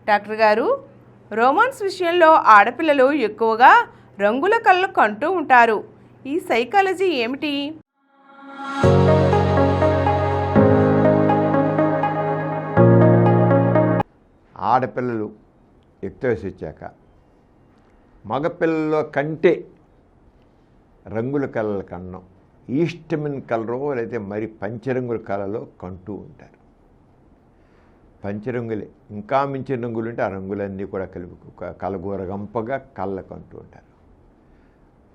Doctor గారు, romance విషయంలో ఆడపిల్లలు ఎక్కువగా రంగుల కళ్ళు కంటూ ఉంటారు. ఈ సైకాలజీ ఏమిటి? ఆడపిల్లలు యుక్త వయసు వచ్చాక మగపిల్లల కంటే రంగుల కళల కన్నం ఈస్టమిన్ కలరో లేదా మరి పంచరంగుల కళలో కంటూ ఉంటారు. పంచరంగులే, ఇంకా మించిన రంగులు ఉంటే ఆ రంగులన్నీ కూడా కలిపి కలగూరగంపగా కళ్ళకు అంటూ ఉంటారు.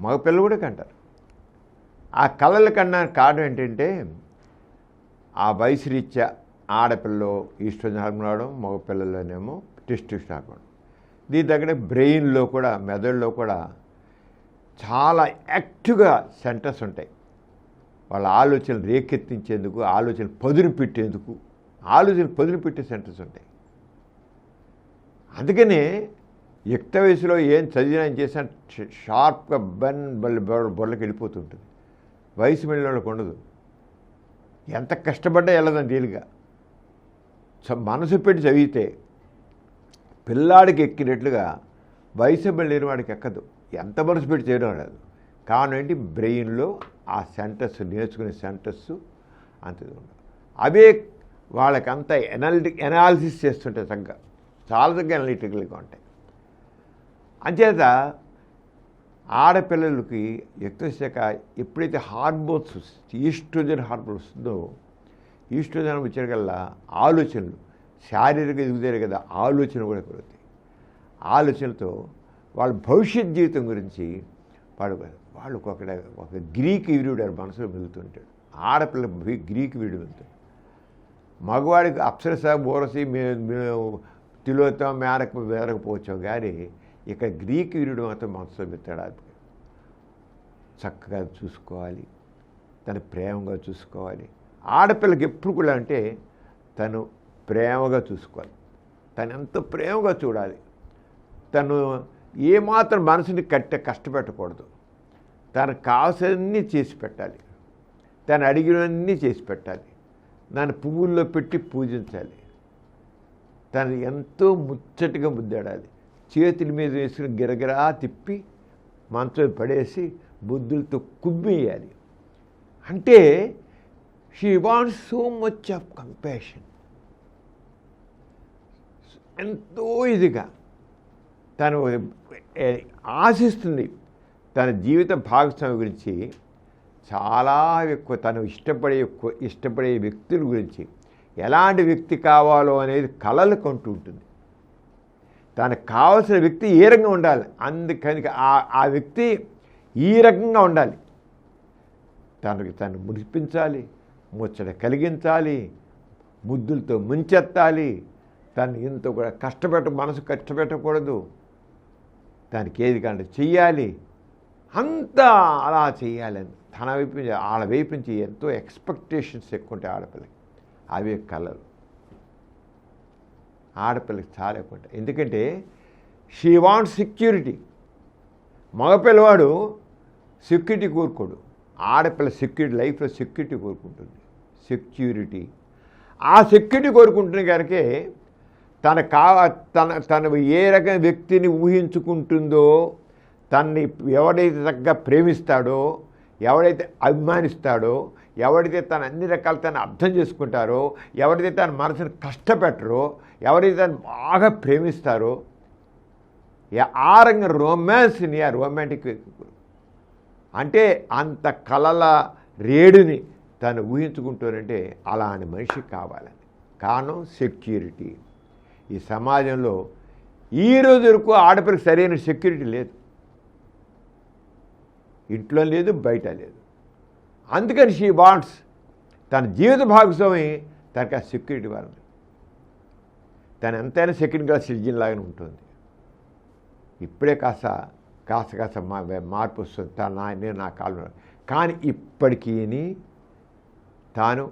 మగపిల్లలు కూడా కంటారు. ఆ కళల కన్నా కారణం ఏంటంటే ఆ వయసు రీత్యా ఆడపిల్లలో ఈస్ట్రోజన్ హార్మోన్ రావడం, మగపిల్లల్లోనేమో టెస్టోస్టెరాన్ హార్మోన్. దీని దగ్గర బ్రెయిన్లో కూడా, మెదడులో కూడా చాలా యాక్టివ్గా సెంటర్స్ ఉంటాయి. వాళ్ళ ఆలోచనలు రేకెత్తించేందుకు, ఆలోచనలు పదును పెట్టే సెంటర్స్ ఉంటాయి. అందుకనే యుక్త వయసులో ఏం చదివినా చేసినా షార్ప్గా బొర్లకి వెళ్ళిపోతుంటుంది. వయసు వెళ్ళిన వాళ్ళకి ఉండదు. ఎంత కష్టపడ్డా వెళ్ళదని తేలిగా మనసు పెట్టి చదివితే పిల్లాడికి ఎక్కినట్లుగా వయసు వెళ్ళిన వాడికి ఎక్కదు. ఎంత మనసు పెట్టి చేయడం రాదు. కారణం ఏంటి? బ్రెయిన్లో ఆ సెంటర్స్, నేర్చుకునే సెంటర్స్ అంత ఉండవు. అవే వాళ్ళకంతా ఎనాలిసిస్ చేస్తుంటాయి. చాలా తగ్గ అనలిటికల్గా ఉంటాయి. అంచేత ఆడపిల్లలకి యుక్తశాఖ ఎప్పుడైతే హార్మోన్స్, ఈస్ట్రోజన్ హార్మోన్ వస్తుందో, ఈస్ట్రోజన్ వచ్చేకల్లా ఆలోచనలు, శారీరక ఎదుగుతారు కదా, ఆలోచన కూడా పెరుగుతాయి. ఆలోచనలతో వాళ్ళ భవిష్యత్ జీవితం గురించి వాళ్ళు ఒక గ్రీక్ వీరుడు మనసులో మెలుగుతుంటాడు. ఆడపిల్ల గ్రీక్ వీరుడు వెళ్తాడు. మగవాడికి అప్సరస, బోరసి, తిలోత్తం, మేరకపోవచ్చు. కానీ ఇక్కడ గ్రీక్ వీరుడు మాత్రం మనసులో మెత్తాడు. చక్కగా చూసుకోవాలి, తను ప్రేమగా చూసుకోవాలి. ఆడపిల్లకి ఎప్పుడు కూడా అంటే తను ప్రేమగా చూసుకోవాలి, తను ఎంతో ప్రేమగా చూడాలి. తను ఏమాత్రం మనసుని కష్టపెట్టకూడదు. తనకు కావాల్సినవన్నీ చేసి పెట్టాలి, తను అడిగినవన్నీ చేసి పెట్టాలి. నన్ను పువ్వుల్లో పెట్టి పూజించాలి. తను ఎంతో ముచ్చటగా ముద్దాడాలి. చేతుల మీద వేసుకుని గిరగిరా తిప్పి మంచం పడేసి బుద్ధులతో కుమ్మేయాలి. అంటే she wants so much of compassion. ఎంతో ఇదిగా తను ఆశిస్తుంది. తన జీవిత భాగస్వామి గురించి చాలా ఎక్కువ, తను ఇష్టపడే వ్యక్తుల గురించి ఎలాంటి వ్యక్తి కావాలో అనేది కలలు కొంటూ ఉంటుంది. తనకు కావాల్సిన వ్యక్తి ఏ రకంగా ఉండాలి, అందుకని ఆ వ్యక్తి ఈ రకంగా ఉండాలి. తను మురిపించాలి, ముచ్చట కలిగించాలి, ముద్దులతో ముంచెత్తాలి. తను ఎంతో కూడా మనసు కష్టపెట్టకూడదు. దానికి ఏది కంటే చెయ్యాలి, అంతా అలా చెయ్యాలని తన వైపు నుంచి, వాళ్ళ వైపు నుంచి ఎంతో ఎక్స్పెక్టేషన్స్ ఎక్కువ ఉంటాయి ఆడపిల్లకి. అవే కళలు ఆడపిల్లకి చాలా ఎక్కువ ఉంటాయి. ఎందుకంటే షీ వాంట్స్ సెక్యూరిటీ. మగపిల్లవాడు సెక్యూరిటీ కోరుకోడు, ఆడపిల్ల సెక్యూరిటీ, లైఫ్లో సెక్యూరిటీ కోరుకుంటుంది. సెక్యూరిటీ, ఆ సెక్యూరిటీ కోరుకుంటున్న కనుకే తను ఏ రకమైన వ్యక్తిని ఊహించుకుంటుందో, తనని ఎవడైతే చక్కగా ప్రేమిస్తాడో, ఎవడైతే అభిమానిస్తాడో, ఎవడైతే తను అన్ని రకాలు తను అర్థం చేసుకుంటారో, ఎవరైతే తన మనసును కష్టపెట్టరో, ఎవరైతే తను బాగా ప్రేమిస్తారో, ఆ రంగం రొమాన్స్ని, ఆ రొమాంటిక్ అంటే అంత కలల రేడుని తను ఊహించుకుంటానంటే అలాంటి మనిషి కావాలని. కారణం సెక్యూరిటీ. ఈ సమాజంలో ఈ రోజు వరకు ఆడపిల్లకి సరైన సెక్యూరిటీ లేదు. ఇంట్లో లేదు, బయట లేదు. అందుకని షీ వాంట్స్ తన జీవిత భాగస్వామి తనకు ఆ సెక్యూరిటీ ఇవ్వాలి. తను ఎంతైనా సెకండ్ క్లాస్ సిటిజన్ లాగానే ఉంటుంది. ఇప్పుడే కాస్త మార్పు వస్తుంది. నేను నా కాలం, కానీ ఇప్పటికీ తాను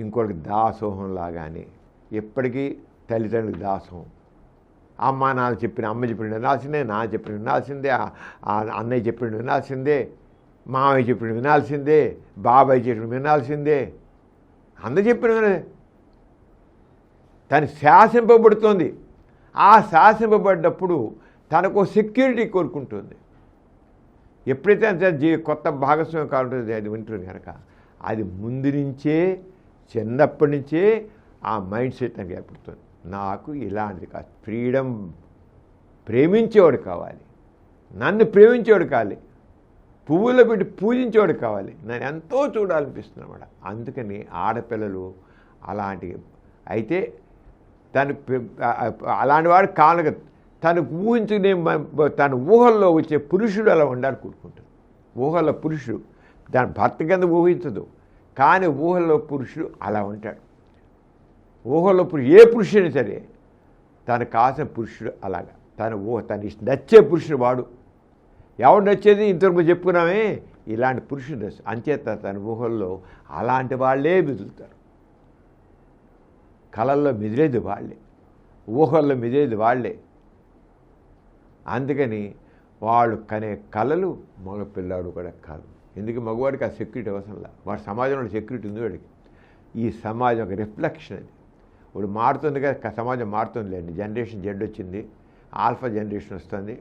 ఇంకోటికి దాసోహం లాగానే, ఎప్పటికీ తల్లిదండ్రులకు దాసోహం. అమ్మ అమ్మ చెప్పిన వినాల్సిందే, నా చెప్పిన వినాల్సిందే, అన్నయ్య చెప్పిన వినాల్సిందే, మామయ్య చెప్పిన వినాల్సిందే, బాబాయ్ చెప్పిన వినాల్సిందే, అందరు చెప్పిన తను శాసింపబడుతోంది. ఆ శాసింపబడ్డప్పుడు తనకు సెక్యూరిటీ కోరుకుంటుంది. ఎప్పుడైతే అంత కొత్త భాగస్వామ్యం కావాలంటే అది వింటుంది కనుక అది ముందు నుంచే చిన్నప్పటి నుంచే ఆ మైండ్ సెట్ నాకు ఏర్పడుతుంది. నాకు ఇలాంటిది కాదు, ఫ్రీడమ్, ప్రేమించేవాడు కావాలి, నన్ను ప్రేమించేవాడు కావాలి, పువ్వులో పెట్టి పూజించేవాడు కావాలి, నన్ను ఎంతో చూడాలనిపిస్తుంది అన్నమాట. అందుకని ఆడపిల్లలు అలాంటి అయితే అలాంటి వాడు కాను కదా, తను ఊహించుకునే తన ఊహల్లో వచ్చే పురుషుడు అలా ఉండాలి కోరుకుంటాడు. ఊహల్లో పురుషుడు దాని భర్త కింద ఊహించదు, కానీ ఊహల్లో పురుషుడు అలా ఉంటాడు. ఊహల్లో ఏ పురుషుడైనా సరే తనకు కాసిన పురుషుడు అలాగా, తన నచ్చే పురుషుడు వాడు. ఎవడు నచ్చేది ఇంతవరకు చెప్పుకున్నామే, ఇలాంటి పురుషుడు నచ్చు. అంచేత తన ఊహల్లో అలాంటి వాళ్ళే మెదులుతారు. కళల్లో మెదిలేది వాళ్ళే, ఊహల్లో మెదిలేది వాళ్ళే. అందుకని వాళ్ళు కనే కళలు మగపిల్లాడు కూడా కాదు. ఎందుకు మగవాడికి ఆ సెక్యూరిటీ అవసరంలా, వాడి సమాజంలో సెక్యూరిటీ ఉంది వాడికి. ఈ సమాజం ఒక రిఫ్లెక్షన్ అది. ఇప్పుడు మారుతుంది కదా, సమాజం మారుతుంది లేండి. జనరేషన్ జెడ్ వచ్చింది, ఆల్ఫా జనరేషన్ వస్తుంది.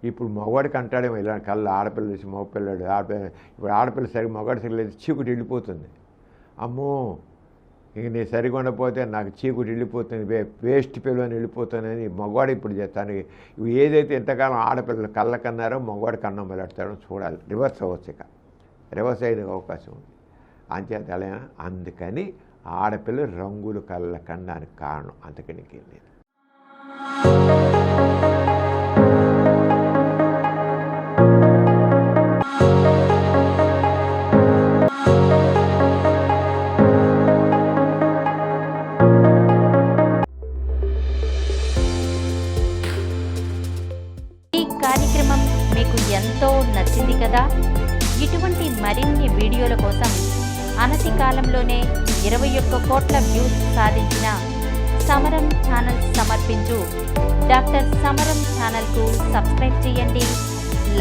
ఇప్పుడు మగవాడికి అంటాడేమో ఇలాంటి కళ్ళు, ఆడపిల్ల చూసి మగపిల్లాడు, ఇప్పుడు ఆడపిల్ల సరిగ్గా మగవాడి సరిగ్గా లేదు, చీకుటి వెళ్ళిపోతుంది. అమ్మో ఇంక నేను సరిగా ఉండకపోతే నాకు చీకుటి వెళ్ళిపోతుంది, వేస్ట్ పిల్లలు వెళ్ళిపోతానని మగవాడు ఇప్పుడు తను ఏదైతే ఎంతకాలం ఆడపిల్లలు కళ్ళ కన్నారో మగవాడి కన్నం వెళ్ళాడతాడో చూడాలి. రివర్స్ అవ్వచ్చు, ఇక రివర్స్ అయ్యే అవకాశం ఉంది. అంచేత అలా అందుకని ఆడపిల్ల రంగులు కళ్ళ కనడానికి కారణం, అంతకని లేదు. ఈ కార్యక్రమం మీకు ఎంతో నచ్చింది కదా. ఇటువంటి మరిన్ని వీడియోల కోసం అనతి కాలంలోనే 21 కోట్ల వ్యూస్ సాధించిన సమరం ఛానల్ సమర్పించు డాక్టర్ సమరం ఛానల్కు సబ్స్క్రైబ్ చేయండి,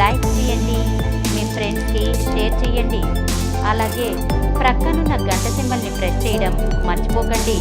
లైక్ చేయండి, మీ ఫ్రెండ్స్కి షేర్ చేయండి. అలాగే ప్రక్కనున్న గంట సింబల్ని ప్రెస్ చేయడం మర్చిపోకండి.